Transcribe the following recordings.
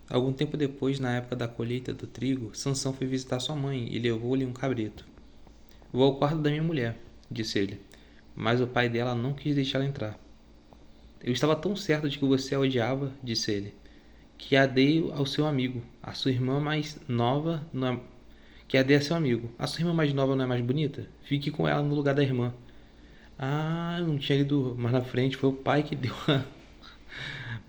Algum tempo depois, na época da colheita do trigo, Sansão foi visitar sua mãe e levou-lhe um cabrito. Vou ao quarto da minha mulher, disse ele, mas o pai dela não quis deixá-la entrar. Eu estava tão certo de que você a odiava, disse ele, que a dei ao seu amigo. A sua irmã mais nova não é... Que a dei a seu amigo. A sua irmã mais nova não é mais bonita? Fique com ela no lugar da irmã. Ah, eu não tinha lido mais na frente. Foi o pai que deu a...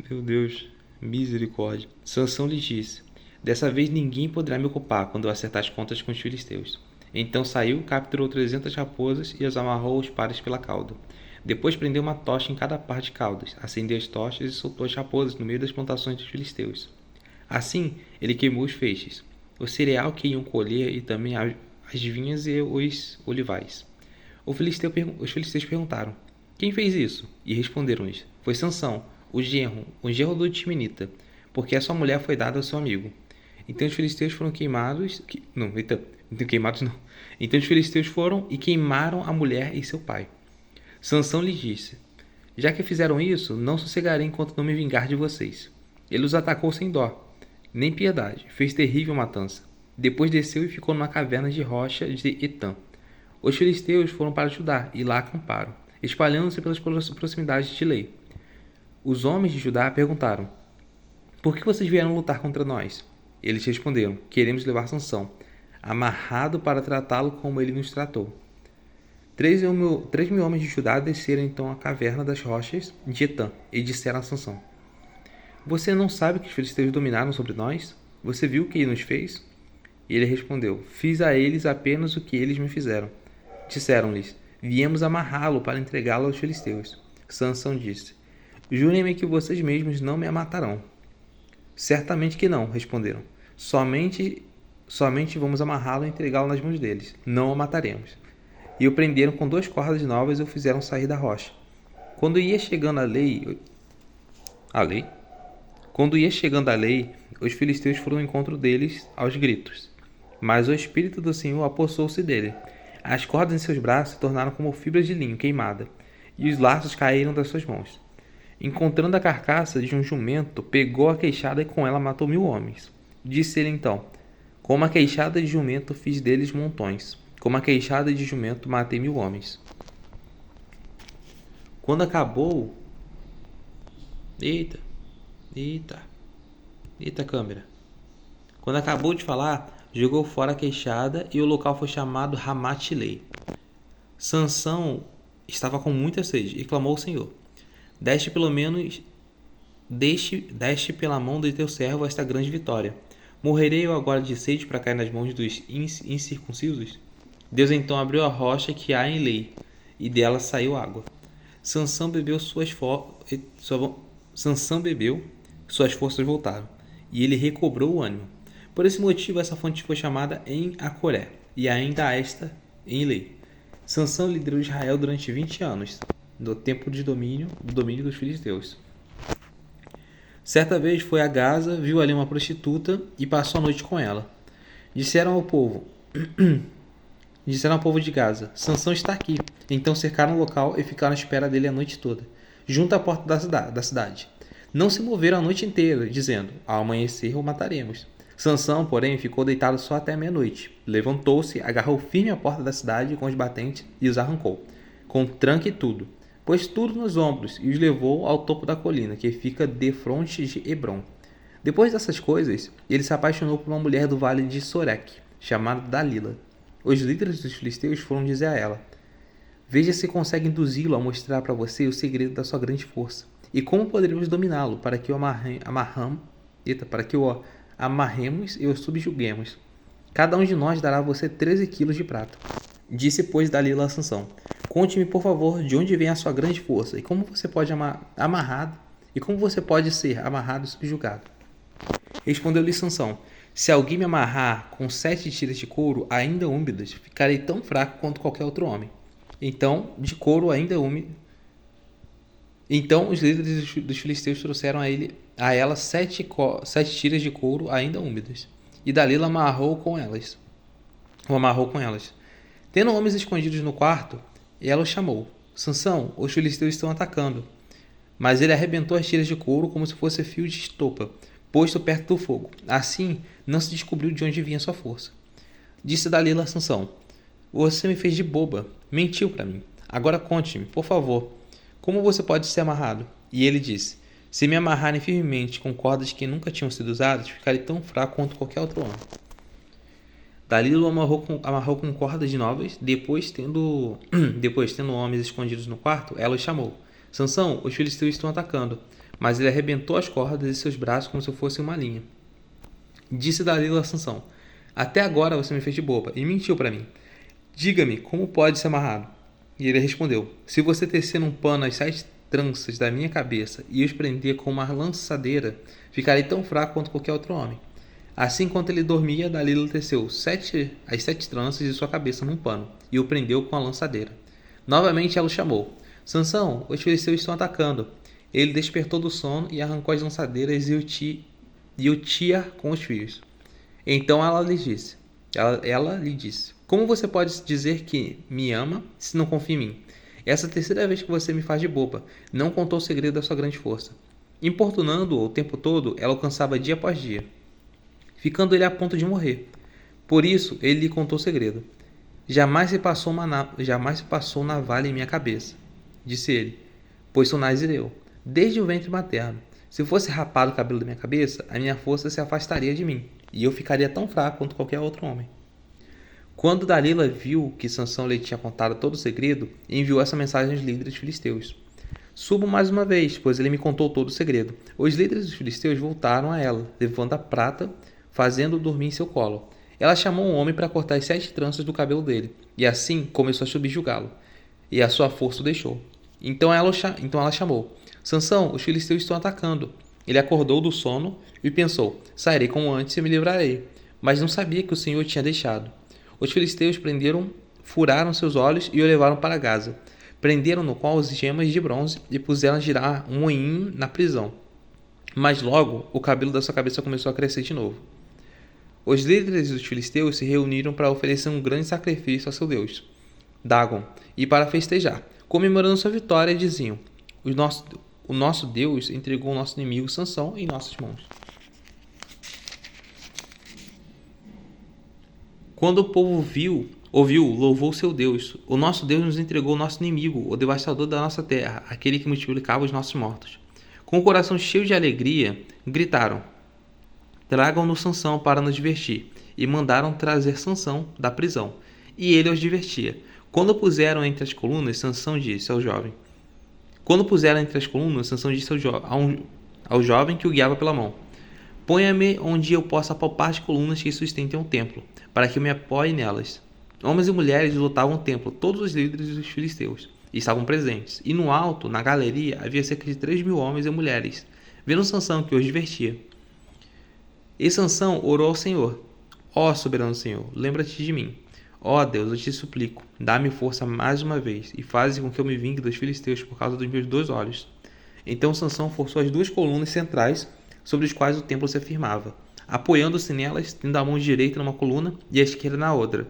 Meu Deus, misericórdia. Sansão lhe disse: Dessa vez ninguém poderá me ocupar quando eu acertar as contas com os filisteus. Então saiu, capturou 300 raposas e as amarrou aos pares pela cauda. Depois prendeu uma tocha em cada par de caudas, acendeu as tochas e soltou as raposas no meio das plantações dos filisteus. Assim, ele queimou os feixes, o cereal que iam colher e também as vinhas e os olivais. Os filisteus perguntaram: Quem fez isso? E responderam-lhes: Foi Sansão, o genro do Timinita, porque a sua mulher foi dada ao seu amigo. Então os filisteus foram queimados. Queimados não. Então os filisteus foram e queimaram a mulher e seu pai. Sansão lhes disse: Já que fizeram isso, não sossegarei enquanto não me vingar de vocês. Ele os atacou sem dó, nem piedade, fez terrível matança. Depois desceu e ficou numa caverna de rocha de Etã. Os filisteus foram para Judá e lá acamparam, espalhando-se pelas proximidades de Lei. Os homens de Judá perguntaram: Por que vocês vieram lutar contra nós? Eles responderam: Queremos levar Sansão, amarrado para tratá-lo como ele nos tratou. 3.000 homens de Judá desceram então à caverna das rochas de Etã e disseram a Sansão: Você não sabe que os filisteus dominaram sobre nós? Você viu o que ele nos fez? E ele respondeu: Fiz a eles apenas o que eles me fizeram. Disseram-lhes: Viemos amarrá-lo para entregá-lo aos filisteus. Sansão disse: Jurem-me que vocês mesmos não me matarão. Certamente que não, responderam. Somente vamos amarrá-lo e entregá-lo nas mãos deles. Não o mataremos. E o prenderam com 2 cordas novas e o fizeram sair da rocha. Quando ia chegando a lei? Quando ia chegando a lei, os filisteus foram ao encontro deles aos gritos. Mas o Espírito do Senhor apossou-se dele. As cordas em seus braços se tornaram como fibras de linho queimada, e os laços caíram das suas mãos. Encontrando a carcaça de um jumento, pegou a queixada e com ela matou 1.000 homens. Disse ele então: Com uma queixada de jumento fiz deles montões. Com uma queixada de jumento matei 1.000 homens. Quando acabou... Eita, eita, eita câmera. Quando acabou de falar, jogou fora a queixada e o local foi chamado Ramat-Lei. Sansão estava com muita sede e clamou ao Senhor: Deste pelo menos deste pela mão de teu servo esta grande vitória. Morrerei eu agora de sede para cair nas mãos dos incircuncisos? Deus então abriu a rocha que há em Lei, e dela saiu água. Sansão bebeu, suas forças voltaram, e ele recobrou o ânimo. Por esse motivo essa fonte foi chamada em Acoré, e ainda há esta em Lei. Sansão liderou Israel durante 20 anos, no tempo do domínio dos filisteus. Certa vez foi a Gaza, viu ali uma prostituta e passou a noite com ela. Disseram ao povo de Gaza: Sansão está aqui. Então cercaram o local e ficaram à espera dele a noite toda, junto à porta da cidade. Não se moveram a noite inteira, dizendo: Ao amanhecer o mataremos. Sansão, porém, ficou deitado só até meia-noite. Levantou-se, agarrou firme a porta da cidade com os batentes e os arrancou, com tranque e tudo. Pôs tudo nos ombros e os levou ao topo da colina, que fica defronte de Hebrom. Depois dessas coisas, ele se apaixonou por uma mulher do vale de Sorek, chamada Dalila. Os líderes dos filisteus foram dizer a ela: Veja se consegue induzi-lo a mostrar para você o segredo da sua grande força, e como poderemos dominá-lo para que o amarremos e o subjuguemos. Cada um de nós dará a você 13 quilos de prata. Disse, pois, Dalila a Sansão: Conte-me, por favor, de onde vem a sua grande força, e como você pode ser amarrado e subjugado. Respondeu-lhe Sansão: Se alguém me amarrar com 7 tiras de couro ainda úmidas, ficarei tão fraco quanto qualquer outro homem. Então os líderes dos filisteus trouxeram a ela 7 tiras de couro ainda úmidas, e Dalila o amarrou com elas. Tendo homens escondidos no quarto, ela o chamou: Sansão, os filisteus estão atacando. Mas ele arrebentou as tiras de couro como se fosse fio de estopa, posto perto do fogo. Assim, não se descobriu de onde vinha sua força. Disse Dalila a Sansão: Você me fez de boba, mentiu para mim. Agora conte-me, por favor, como você pode ser amarrado? E ele disse: Se me amarrarem firmemente com cordas que nunca tinham sido usadas, ficarei tão fraco quanto qualquer outro homem. Dalila o amarrou com cordas novas. Depois, tendo homens escondidos no quarto, ela os chamou: Sansão, os filisteus estão atacando. Mas ele arrebentou as cordas de seus braços como se fosse uma linha. Disse Dalila a Sansão: Até agora você me fez de boba e mentiu para mim. Diga-me, como pode ser amarrado? E ele respondeu: Se você tecer num pano as 7 tranças da minha cabeça e os prender com uma lançadeira, ficarei tão fraco quanto qualquer outro homem. Assim, enquanto ele dormia, Dalila teceu as 7 tranças de sua cabeça num pano e o prendeu com a lançadeira. Novamente ela o chamou: Sansão, os filisteus estão atacando. Ele despertou do sono e arrancou as lançadeiras e o tia com os fios. Então ela lhe disse: Como você pode dizer que me ama se não confia em mim? Essa é a terceira vez que você me faz de boba. Não contou o segredo da sua grande força. Importunando-o o tempo todo, ela o cansava dia após dia, ficando ele a ponto de morrer. Por isso, ele lhe contou o segredo. Jamais se passou navalha em minha cabeça, disse ele, pois sou nazireu, desde o ventre materno. Se fosse rapado o cabelo da minha cabeça, a minha força se afastaria de mim, e eu ficaria tão fraco quanto qualquer outro homem. Quando Dalila viu que Sansão lhe tinha contado todo o segredo, enviou essa mensagem aos líderes filisteus: Subo mais uma vez, pois ele me contou todo o segredo. Os líderes dos filisteus voltaram a ela, levando a prata, fazendo-o dormir em seu colo. Ela chamou um homem para cortar as 7 tranças do cabelo dele, e assim começou a subjugá-lo, e a sua força o deixou. Então ela chamou: Sansão, os filisteus estão atacando. Ele acordou do sono e pensou: Sairei como antes e me livrarei. Mas não sabia que o Senhor tinha deixado. Os filisteus furaram seus olhos e o levaram para Gaza. Prenderam-no com algemas de bronze e puseram a girar um moinho na prisão. Mas logo o cabelo da sua cabeça começou a crescer de novo. Os líderes dos filisteus se reuniram para oferecer um grande sacrifício a seu deus, Dagon, e para festejar, comemorando sua vitória, diziam: O nosso Deus entregou o nosso inimigo Sansão em nossas mãos. Quando o povo ouviu, louvou seu Deus. O nosso Deus nos entregou o nosso inimigo, o devastador da nossa terra, aquele que multiplicava os nossos mortos. Com o coração cheio de alegria, gritaram: Tragam-nos Sansão para nos divertir. E mandaram trazer Sansão da prisão. E ele os divertia. Quando o puseram entre as colunas, Sansão disse ao jovem ao jovem que o guiava pela mão: Ponha-me onde eu possa palpar as colunas que sustentem o templo, para que eu me apoie nelas. Homens e mulheres lotavam o templo, todos os líderes dos filisteus estavam presentes, e no alto, na galeria, havia cerca de 3.000 homens e mulheres, vendo Sansão que os divertia. E Sansão orou ao Senhor: Ó soberano Senhor, lembra-te de mim. Ó Deus, eu te suplico, dá-me força mais uma vez, e faze com que eu me vingue dos filisteus por causa dos meus 2 olhos. Então Sansão forçou as 2 colunas centrais sobre as quais o templo se afirmava, apoiando-se nelas, tendo a mão direita numa coluna e a esquerda na outra.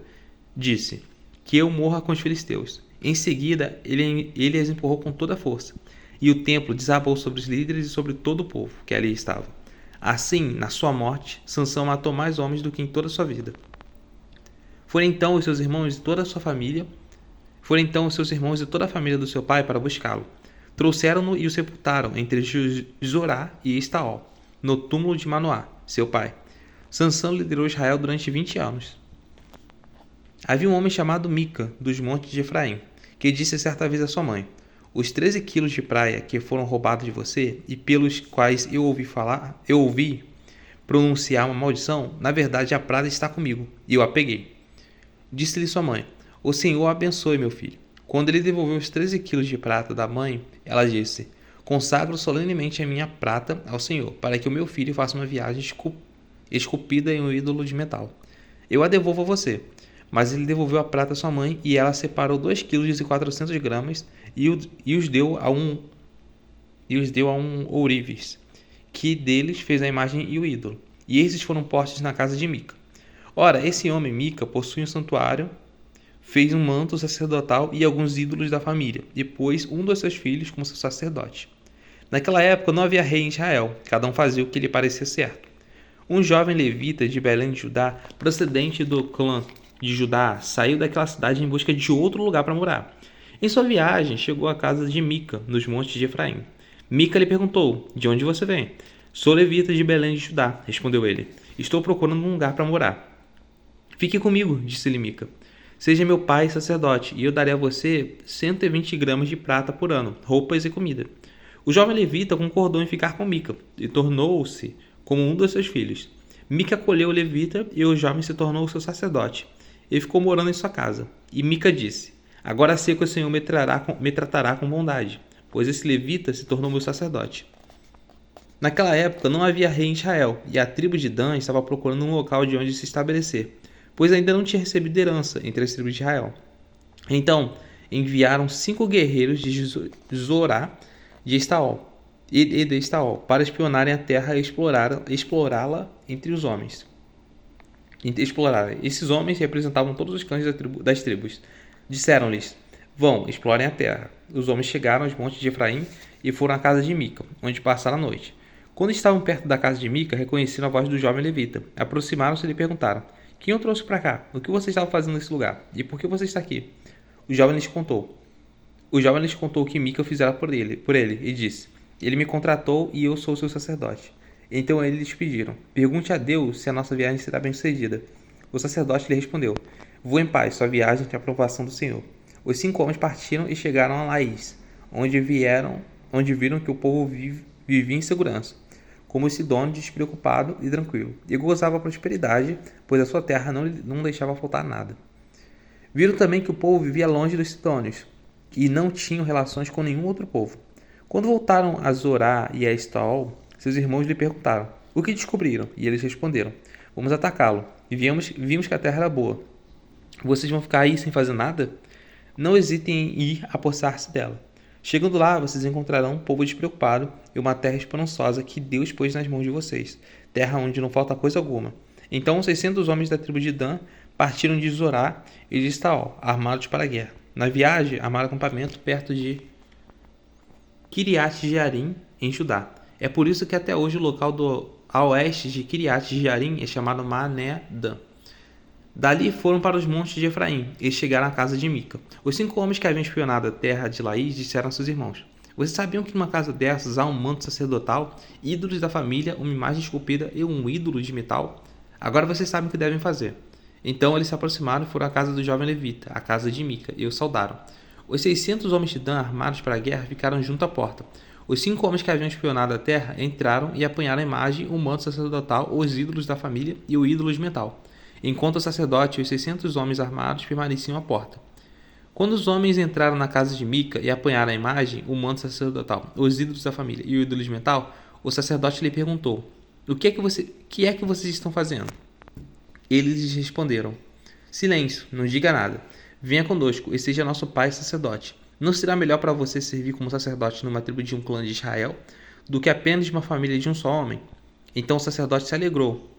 Disse: Que eu morra com os filisteus. Em seguida, ele as empurrou com toda a força, e o templo desabou sobre os líderes e sobre todo o povo que ali estava. Assim, na sua morte, Sansão matou mais homens do que em toda a sua vida. Foram então os seus irmãos e toda a família do seu pai para buscá-lo. Trouxeram-no e o sepultaram entre Zorá e Estaol, no túmulo de Manoá, seu pai. Sansão liderou Israel durante 20 anos. Havia um homem chamado Mica, dos montes de Efraim, que disse certa vez à sua mãe: Os 13 quilos de praia que foram roubados de você e pelos quais eu ouvi pronunciar uma maldição, na verdade a prata está comigo, e eu a peguei. Disse-lhe sua mãe: O Senhor abençoe, meu filho. Quando ele devolveu os 13 quilos de prata da mãe, ela disse: Consagro solenemente a minha prata ao Senhor, para que o meu filho faça uma viagem esculpida em um ídolo de metal. Eu a devolvo a você. Mas ele devolveu a prata à sua mãe, e ela separou 2 quilos e 400 gramas e os deu a um ourives, que deles fez a imagem e o ídolo. E esses foram postos na casa de Mica. Ora, esse homem, Mica, possui um santuário, fez um manto sacerdotal e alguns ídolos da família, e pôs um dos seus filhos como seu sacerdote. Naquela época não havia rei em Israel, cada um fazia o que lhe parecia certo. Um jovem levita de Belém de Judá, procedente do clã de Judá, saiu daquela cidade em busca de outro lugar para morar. Em sua viagem, chegou à casa de Mica, nos montes de Efraim. Mica lhe perguntou: De onde você vem? Sou levita de Belém de Judá, respondeu ele. Estou procurando um lugar para morar. Fique comigo, disse-lhe Mica. Seja meu pai sacerdote, e eu darei a você 120 gramas de prata por ano, roupas e comida. O jovem levita concordou em ficar com Mica, e tornou-se como um dos seus filhos. Mica acolheu o levita, e o jovem se tornou seu sacerdote. Ele ficou morando em sua casa. E Mica disse: Agora sei que o Senhor me tratará com bondade, pois esse levita se tornou meu sacerdote. Naquela época não havia rei em Israel, e a tribo de Dan estava procurando um local de onde se estabelecer, pois ainda não tinha recebido herança entre as tribos de Israel. Então enviaram 5 guerreiros de Zorá de Estaol e de Estaol para espionarem a terra e explorá-la entre os homens. Esses homens representavam todos os clãs das tribos. Disseram-lhes: Vão, explorem a terra. Os homens chegaram aos montes de Efraim e foram à casa de Mica, onde passaram a noite. Quando estavam perto da casa de Mica, reconheceram a voz do jovem levita. Aproximaram-se e lhe perguntaram: Quem o trouxe para cá? O que você estava fazendo nesse lugar? E por que você está aqui? O jovem lhes contou o que Mica fizera por ele e disse: Ele me contratou e eu sou seu sacerdote. Então eles lhes pediram: Pergunte a Deus se a nossa viagem será bem-sucedida. O sacerdote lhe respondeu: Voe em paz, sua viagem tem a aprovação do Senhor. Os 5 homens partiram e chegaram a Laís, onde viram que o povo vivia em segurança, como sidônio, despreocupado e tranquilo, e gozava a prosperidade, pois a sua terra não deixava faltar nada. Viram também que o povo vivia longe dos sidônios, e não tinham relações com nenhum outro povo. Quando voltaram a Zorá e a Estaol, seus irmãos lhe perguntaram: O que descobriram? E eles responderam: Vamos atacá-lo, e vimos que a terra era boa. Vocês vão ficar aí sem fazer nada? Não hesitem em ir apossar-se dela. Chegando lá, vocês encontrarão um povo despreocupado e uma terra esperançosa que Deus pôs nas mãos de vocês, terra onde não falta coisa alguma. Então 600 homens da tribo de Dan partiram de Zorá e de Estaol, armados para a guerra. Na viagem, armaram acampamento perto de Kiriat Jearim, em Judá. É por isso que até hoje o local a oeste de Kiriat Jearim é chamado Mané Dan. Dali foram para os montes de Efraim e chegaram à casa de Mica. Os 5 homens que haviam espionado a terra de Laís disseram a seus irmãos: Vocês sabiam que numa casa dessas há um manto sacerdotal, ídolos da família, uma imagem esculpida e um ídolo de metal? Agora vocês sabem o que devem fazer. Então eles se aproximaram e foram à casa do jovem levita, a casa de Mica, e o saudaram. Os 600 homens de Dan, armados para a guerra, ficaram junto à porta. Os 5 homens que haviam espionado a terra entraram e apanharam a imagem, o manto sacerdotal, os ídolos da família e o ídolo de metal, enquanto o sacerdote e os 600 homens armados permaneciam à porta. Quando os homens entraram na casa de Mica e apanharam a imagem, o manto sacerdotal, os ídolos da família e o ídolo de metal, o sacerdote lhe perguntou: O que é que vocês estão fazendo? Eles lhes responderam: Silêncio, não diga nada. Venha conosco e seja nosso pai sacerdote. Não será melhor para você servir como sacerdote numa tribo de um clã de Israel do que apenas de uma família de um só homem? Então o sacerdote se alegrou.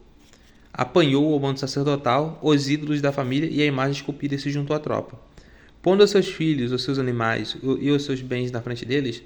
Apanhou o manto sacerdotal, os ídolos da família e a imagem esculpida e se juntou à tropa. Pondo os seus filhos, os seus animais e os seus bens na frente deles,